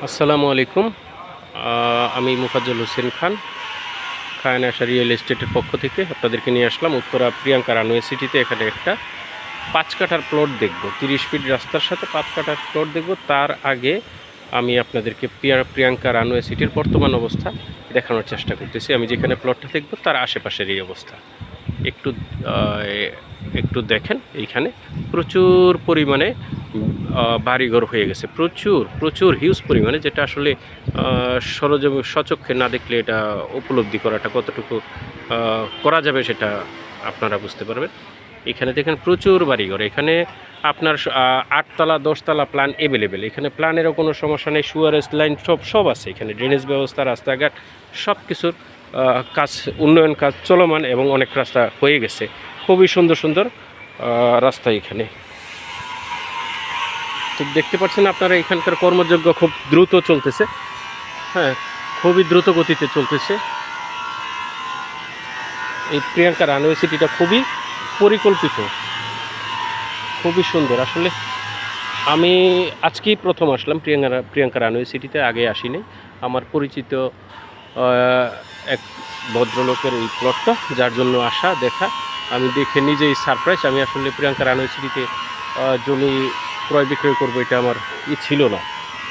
আসসালামু আলাইকুম। আমি মুফাজ্জল হোসেন খান, খান আশা রিয়েল এস্টেটের পক্ষ থেকে আপনাদেরকে নিয়ে আসলাম উত্তরা প্রিয়াঙ্কা রানওয়ে সিটিতে। এখানে একটা ৫ কাঠার প্লট দেখব, ৩০ ফিট রাস্তার সাথে ৫ কাঠার প্লট দেখব। তার আগে আমি আপনাদেরকে প্রিয়াঙ্কা রানওয়ে সিটির বর্তমান অবস্থা দেখানোর চেষ্টা করতেছি। আমি যেখানে প্লটটা দেখব তার আশেপাশের এই অবস্থা একটু একটু দেখেন। এইখানে প্রচুর পরিমাণে বাড়িঘর হয়ে গেছে, প্রচুর প্রচুর হিউজ পরিমাণে, যেটা আসলে সচক্ষে না দেখলে এটা উপলব্ধি করাটা কতটুকু করা যাবে সেটা আপনারা বুঝতে পারবেন। এখানে দেখেন প্রচুর বাড়িঘর। এখানে আপনার ৮তলা ১০তলা প্ল্যান অ্যাভেলেবেল। এখানে প্ল্যানেরও কোনো সমস্যা নেই, সুয়ারেজ লাইন সব আছে এখানে, ড্রেনেজ ব্যবস্থা, রাস্তাঘাট সব কিছুর কাজ, উন্নয়ন কাজ চলমান এবং অনেক রাস্তা হয়ে গেছে। খুবই সুন্দর সুন্দর রাস্তা এখানে। তো দেখতে পাচ্ছেন আপনারা এখানকার কর্মযজ্ঞ খুব দ্রুত চলতেছে। হ্যাঁ, খুবই দ্রুত গতিতে চলতেছে। এই প্রিয়াঙ্কা রানওয়ে সিটিটা খুবই পরিকল্পিত, খুবই সুন্দর। আসলে আমি আজকেই প্রথম আসলাম প্রিয়াঙ্কা রানওয়ে সিটিতে, আগে আসিনি। আমার পরিচিত এক ভদ্রলোকের এই প্লটটা, যার জন্য আসা দেখা, আমি দেখে নিজেই সারপ্রাইজ। আমি আসলে প্রিয়াঙ্কা রানওয়ে সিটিতে জমি ক্রয় বিক্রয় করবো এটা আমার ছিল না,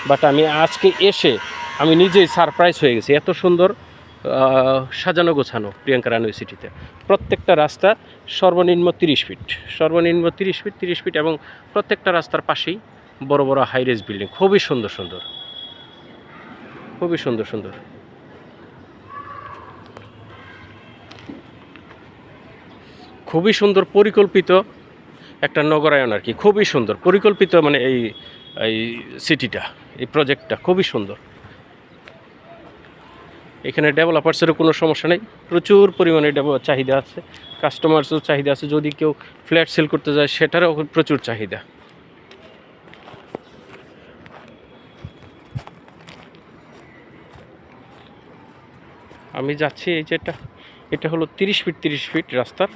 বাট আমি আজকে এসে আমি নিজেই সারপ্রাইজ হয়ে গেছি। এত সুন্দর সাজানো গোছানো প্রিয়াঙ্কা রানওয়ে সিটিতে। প্রত্যেকটা রাস্তা সর্বনিম্ন ৩০ ফিট, সর্বনিম্ন ৩০ ফিট, ৩০ ফিট, এবং প্রত্যেকটা রাস্তার পাশেই বড় বড় হাইরেজ বিল্ডিং, খুবই সুন্দর সুন্দর, খুবই সুন্দর সুন্দর। খুবই সুন্দর পরিকল্পিত একটা নগরায়ন আর কি, খুবই সুন্দর পরিকল্পিত। মানে এই এই সিটিটা, এই প্রজেক্টটা খুবই সুন্দর। এখানে ডেভেলপার্সেরও কোনো সমস্যা নেই, প্রচুর পরিমাণে চাহিদা আছে, কাস্টমার্সও চাহিদা আছে। যদি কেউ ফ্ল্যাট সেল করতে যায় সেটারও প্রচুর চাহিদা। আমি যাচ্ছি, এই যে এটা হলো ৩০ ফিট ৩০ ফিট রাস্তার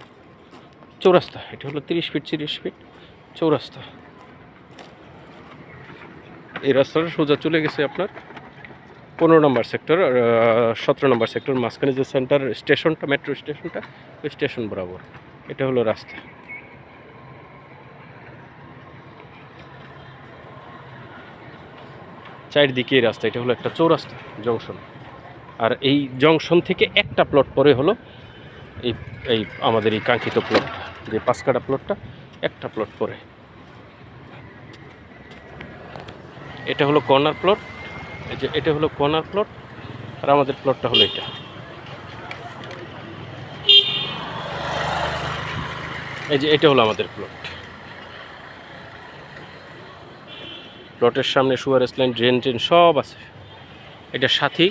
চৌরাস্তা। এটা হলো ৩০ ফিট ৩০ ফিট চৌরাস্তা। এই রাস্তাটা সোজা চলে গেছে আপনার ১৫ নম্বর সেক্টর, ১৭ নম্বর সেক্টর, মাঝখানে যে সেন্টার স্টেশনটা, মেট্রো স্টেশনটা, ওই স্টেশন বরাবর এটা হলো রাস্তা। চারদিকে এই রাস্তা, এটা হলো একটা চৌরাস্তা জংশন। আর এই জংশন থেকে একটা প্লট পরে হলো এই এই আমাদের এই কাঙ্ক্ষিত প্লটটা, যে ৫ কাঠা প্লটটা, একটা প্লট পরে। এটা হলো কর্নার প্লট, এই যে এটা হলো কর্নার প্লট, আর আমাদের প্লটটা হলো এটা। এই যে এটা হলো আমাদের প্লট। প্লটের সামনে সুয়ারেজ লাইন, ড্রেন সব আছে। এটার সাথেই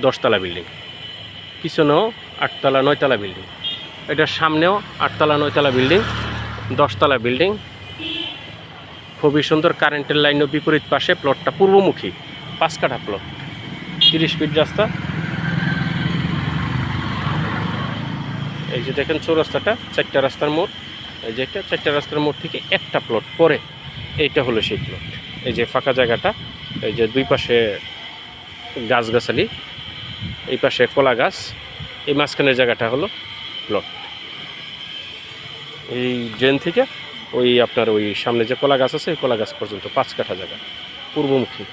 ১০তলা বিল্ডিং, পিছনেও ৮তলা ৯তলা বিল্ডিং, এটার সামনেও ৮তলা ৯তলা বিল্ডিং, ১০তলা বিল্ডিং, খুবই সুন্দর। কারেন্টের লাইনও বিপরীত পাশে। প্লটটা পূর্বমুখী, ৫ কাঠা প্লট, ৩০ ফিট রাস্তা। এই যে দেখেন চৌরাস্তাটা, ৪টা রাস্তার মোড়। এই যে এটা ৪টা রাস্তার মোড় থেকে একটা প্লট পরে এইটা হলো সেই প্লট। এই যে ফাঁকা জায়গাটা, এই যে দুই পাশে গাছগাছালি, এই পাশে কলা গাছ, এই মাঝখানের জায়গাটা হলো প্লট। এই ড্রেন থেকে ওই আপনার ওই সামনে যে কলা গাছ আছে, ওই কলা গাছ পর্যন্ত ৫ কাঠা জায়গা, পূর্বমুখী,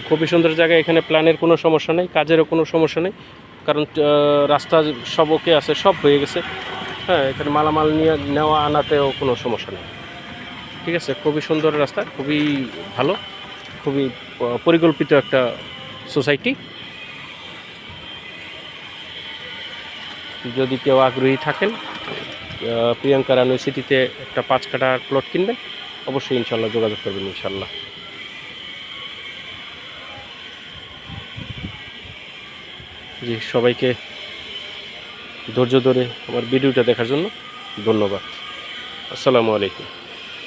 খুবই সুন্দর জায়গা। এখানে প্ল্যানের কোনো সমস্যা নেই, কাজেরও কোনো সমস্যা নেই, কারণ রাস্তা সব ওকে আছে, সব হয়ে গেছে। হ্যাঁ, এখানে মালামাল নিয়ে নেওয়া আনাতেও কোনো সমস্যা নেই। ঠিক আছে, খুবই সুন্দর রাস্তা, খুবই ভালো, খুবই পরিকল্পিত একটা সোসাইটি। যদি কেউ আগ্রহী থাকেন প্রিয়াঙ্কা রানওয়ে সিটিতে একটা ৫ কাঠার প্লট কিনবেন, অবশ্যই ইনশাল্লাহ যোগাযোগ করবেন ইনশাল্লাহ। জি, সবাইকে ধৈর্য ধরে আমার ভিডিওটা দেখার জন্য ধন্যবাদ। আসসালামু আলাইকুম।